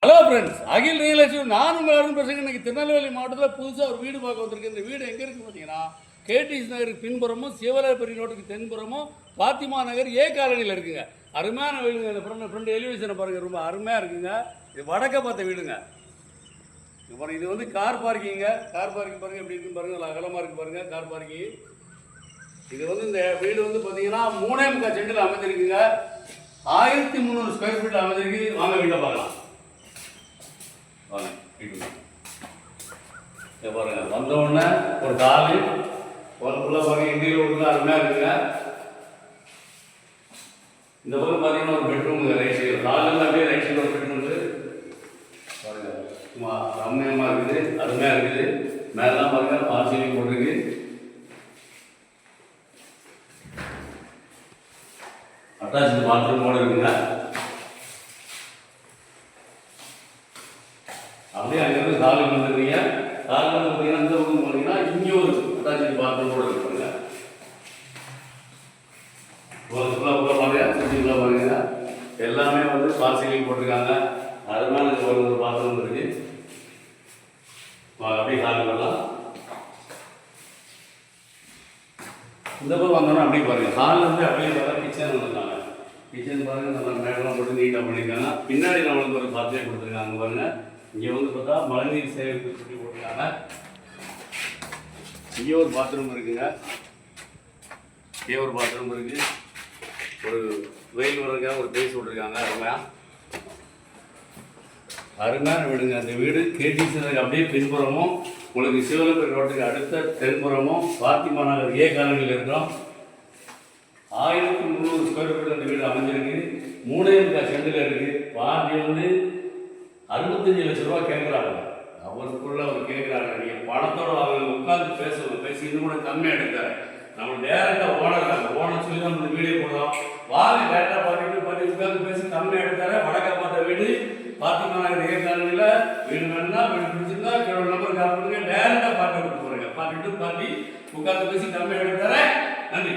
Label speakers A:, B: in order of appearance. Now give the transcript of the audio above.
A: Hello friends, அகில் real estate நான் உங்கள் அருண் பேசுகிறேன். இன்றைக்கி திருநெல்வேலி மாவட்டத்தில் புதுசாக ஒரு வீடு பார்க்க வந்திருக்கு. இந்த வீடு எங்கே இருக்குன்னு பார்த்தீங்கன்னா, கேடிஎஸ் நகருக்கு பின்புறமும் சிவராயப்பரி ரோட்டுக்கு தென்புறமும் பாத்திமா நகர் ஏ காலனியில் இருக்குங்க. அருமையான வீடுங்க. இந்த ஃப்ரெண்ட் எலிவேஷனை பாருங்கள், ரொம்ப அருமையாக இருக்குங்க. இது வடக்க பார்த்த வீடுங்க. இப்போ இது வந்து கார் பார்க்கிங்க. கார் பார்க்கிங் பாருங்கள் எப்படி இருக்குன்னு பாருங்கள். அகலமாக இருக்குது பாருங்கள் கார் பார்க்கிங். இது வந்து இந்த வீடு வந்து பார்த்தீங்கன்னா 3.25 சென்டில் அமைஞ்சிருக்குங்க. 1300 ஸ்கொயர் ஃபீட்டில் அமைஞ்சிருக்கு. வாங்க வீட்டை பார்க்கலாம். வாங்க வீட்டு பாருங்க. வந்தவுடனே ஒரு காலு உள்ள பாருங்க. இந்தியில் ஒன்று அருமையாக இருக்குங்க. இந்த பக்கம் பார்த்தீங்கன்னா ஒரு பெட்ரூம் ரைட் சைடு, காலில் அப்படியே ரைட் சைடு ஒரு பெட்ரூம் பாருங்க. சும்மா ரம்மியமாக இருக்குது, அருமையாக இருக்குது. மேலாம் பாருங்க பால் சீலிங் போட்டிருக்கு. அட்டாச்சு பாத்ரூமோடு இருக்குங்க. அப்படியே அங்கேருந்து காலுக்கு வந்துருக்கீங்க. காலில் வந்து பார்த்தீங்கன்னா இந்த பக்கம் போனீங்கன்னா இங்கே ஒரு அட்டாச்சு பாத்ரூமோடு இருக்குங்க. ஒரு ஃபுல்லாக பாருங்க, சுற்றிக்குள்ளே பாருங்க. எல்லாமே வந்து பால் சீலிங் போட்டிருக்காங்க. அது மேலே ஒரு பாத்ரூம் இருக்கு. அப்படியே காலுக்கு வரலாம். இந்த பக்கம் வந்தோன்னா அப்படியே பாருங்கள். ஹால்லேருந்து அப்படியே பார்த்தா கிச்சன் வந்துருக்காங்க. கிச்சன் பாருங்கள், நல்லா மேடெல்லாம் போட்டு நீட்டாக பண்ணியிருக்காங்க. பின்னாடி நம்மளுக்கு ஒரு பாத்திரம் கொடுத்துருக்காங்க. அங்கே பாருங்கள், இங்கே வந்து பார்த்தா மழைநீர் சேகரிப்பு சொல்லி போட்டிருக்காங்க. இங்கே ஒரு பாத்ரூம் இருக்குங்க. இங்கே ஒரு பாத்ரூம் இருக்குது. ஒரு வெயில் வர்றதுக்காக ஒரு பேஸ் விட்ருக்காங்க. அருமையான வீடுங்க. அந்த வீடு கேடிஎஸ் அப்படியே பின்புறமும் உங்களுக்கு சிவராயப்பரி ரோட்டுக்கு அடுத்த தென்புறமும் பாத்திமா நகர் ஏ காலனியில் இருக்கிறோம். 1300 ஸ்கொயர் ஃபீட் அந்த வீடு அமைஞ்சிருக்கு. 3.25 சென்டில் இருக்குது. பாதி வந்து 65 லட்ச ரூபா கேட்குறாங்க. அவருக்குள்ள அவர் கேட்குறாங்க. நீங்கள் பணத்தோடு அவங்க உட்காந்து பேசணும். பேசி இன்னும் கூட கம்மியாக எடுத்தார். நம்ம டேரெக்டாக ஓனர் சொல்லி தான் நம்ம வீடியோ போடுறோம். வாங்க டேரெக்டாக பார்த்து உட்காந்து பேசி கம்மியாக எடுத்தார். வடக்க பார்த்த வீடு பாத்திமா நகர் ஏ காலனியில். வீடு வேணும்னா வீடு பிடிச்சிருந்தா நம்பர் கால் பண்ணுங்க. டேரெக்டாக பார்க்க போகிறேங்க. பார்த்துட்டு உட்காந்து பேசி கம்மியாக எடுத்தார. நன்றி.